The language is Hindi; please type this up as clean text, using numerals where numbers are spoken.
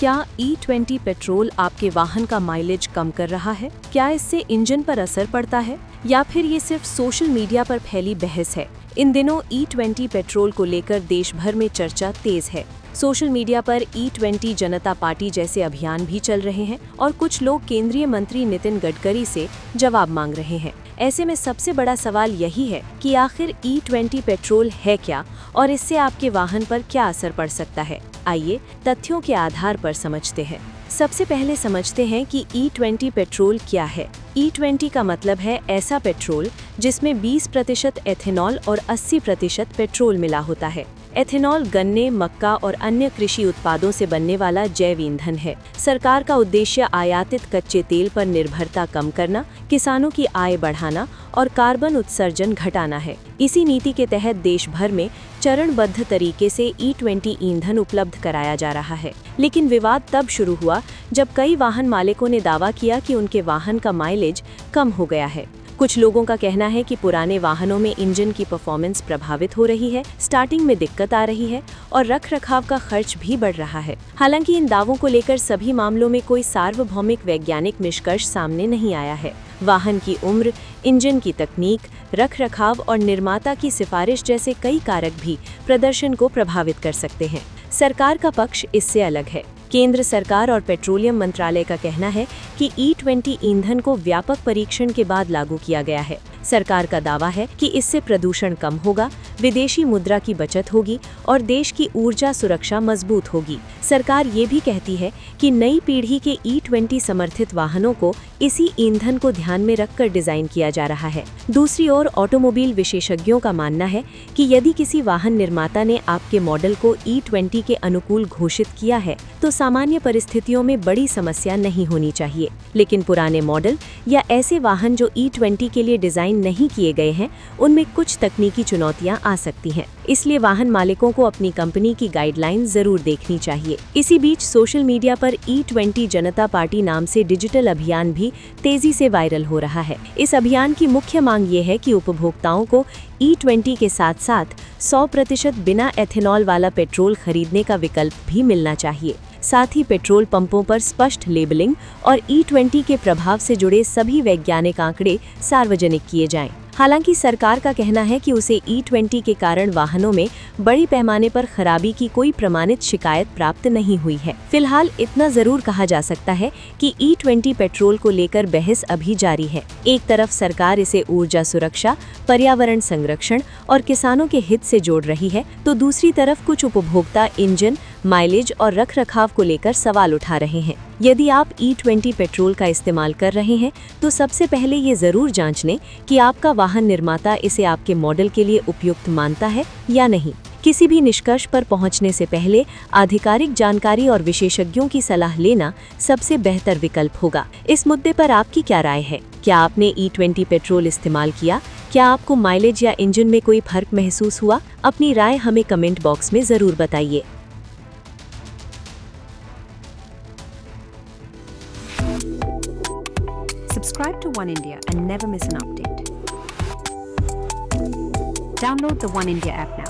क्या E20 पेट्रोल आपके वाहन का माइलेज कम कर रहा है? क्या इससे इंजन पर असर पड़ता है या फिर ये सिर्फ सोशल मीडिया पर फैली बहस है? इन दिनों E20 पेट्रोल को लेकर देश भर में चर्चा तेज है। सोशल मीडिया पर E20 जनता पार्टी जैसे अभियान भी चल रहे हैं और कुछ लोग केंद्रीय मंत्री नितिन गडकरी से जवाब मांग रहे हैं। ऐसे में सबसे बड़ा सवाल यही है कि आखिर E20 पेट्रोल है क्या और इससे आपके वाहन पर क्या असर पड़ सकता है। आइए तथ्यों के आधार पर समझते हैं। सबसे पहले समझते हैं कि E20 पेट्रोल क्या है। E20 का मतलब है ऐसा पेट्रोल जिसमें 20% एथेनॉल और 80% पेट्रोल मिला होता है। एथेनॉल गन्ने, मक्का और अन्य कृषि उत्पादों से बनने वाला जैव ईंधन है। सरकार का उद्देश्य आयातित कच्चे तेल पर निर्भरता कम करना, किसानों की आय बढ़ाना और कार्बन उत्सर्जन घटाना है। इसी नीति के तहत देश भर में चरणबद्ध तरीके से E20 ईंधन उपलब्ध कराया जा रहा है। लेकिन विवाद तब शुरू हुआ जब कई वाहन मालिकों ने दावा किया कि उनके वाहन का माइलेज कम हो गया है। कुछ लोगों का कहना है कि पुराने वाहनों में इंजन की परफॉर्मेंस प्रभावित हो रही है, स्टार्टिंग में दिक्कत आ रही है और रखरखाव का खर्च भी बढ़ रहा है। हालांकि इन दावों को लेकर सभी मामलों में कोई सार्वभौमिक वैज्ञानिक निष्कर्ष सामने नहीं आया है। वाहन की उम्र, इंजन की तकनीक, रखरखाव और निर्माता की सिफारिश जैसे कई कारक भी प्रदर्शन को प्रभावित कर सकते हैं। सरकार का पक्ष इससे अलग है। केंद्र सरकार और पेट्रोलियम मंत्रालय का कहना है कि E20 ईंधन को व्यापक परीक्षण के बाद लागू किया गया है। सरकार का दावा है कि इससे प्रदूषण कम होगा, विदेशी मुद्रा की बचत होगी और देश की ऊर्जा सुरक्षा मजबूत होगी। सरकार ये भी कहती है कि नई पीढ़ी के E20 समर्थित वाहनों को इसी ईंधन को ध्यान में रखकर डिजाइन किया जा रहा है। दूसरी ओर ऑटोमोबाइल विशेषज्ञों का मानना है कि यदि किसी वाहन निर्माता ने आपके मॉडल को E20 के अनुकूल घोषित किया है तो सामान्य परिस्थितियों में बड़ी समस्या नहीं होनी चाहिए। लेकिन पुराने मॉडल या ऐसे वाहन जो E20 के लिए डिजाइन नहीं किए गए हैं, उनमें कुछ तकनीकी चुनौतियां आ सकती हैं। इसलिए वाहन मालिकों को अपनी कंपनी की गाइडलाइन जरूर देखनी चाहिए। इसी बीच सोशल मीडिया पर E20 जनता पार्टी नाम से डिजिटल अभियान भी तेजी से वायरल हो रहा है। इस अभियान की मुख्य मांग ये है कि उपभोक्ताओं को E20 के साथ साथ 100% बिना एथेनॉल वाला पेट्रोल खरीदने का विकल्प भी मिलना चाहिए। साथ ही पेट्रोल पंपों पर स्पष्ट लेबलिंग और E20 के प्रभाव से जुड़े सभी वैज्ञानिक आंकड़े सार्वजनिक किए जाएं। हालांकि सरकार का कहना है कि उसे E20 के कारण वाहनों में बड़ी पैमाने पर खराबी की कोई प्रमाणित शिकायत प्राप्त नहीं हुई है। फिलहाल इतना जरूर कहा जा सकता है कि E20 पेट्रोल को लेकर बहस अभी जारी है। एक तरफ सरकार इसे ऊर्जा सुरक्षा, पर्यावरण संरक्षण और किसानों के हित से जोड़ रही है, तो दूसरी तरफ कुछ उपभोक्ता इंजन, माइलेज और रखरखाव को लेकर सवाल उठा रहे हैं। यदि आप E20 पेट्रोल का इस्तेमाल कर रहे हैं तो सबसे पहले ये जरूर जांच लें कि आपका वाहन निर्माता इसे आपके मॉडल के लिए उपयुक्त मानता है या नहीं। किसी भी निष्कर्ष पर पहुंचने से पहले आधिकारिक जानकारी और विशेषज्ञों की सलाह लेना सबसे बेहतर विकल्प होगा। इस मुद्दे पर आपकी क्या राय है? क्या आपने E20 पेट्रोल इस्तेमाल किया? क्या आपको माइलेज या इंजन में कोई फर्क महसूस हुआ? अपनी राय हमें कमेंट बॉक्स में जरूर बताइए। Subscribe to One India and never miss an update. Download the One India app now.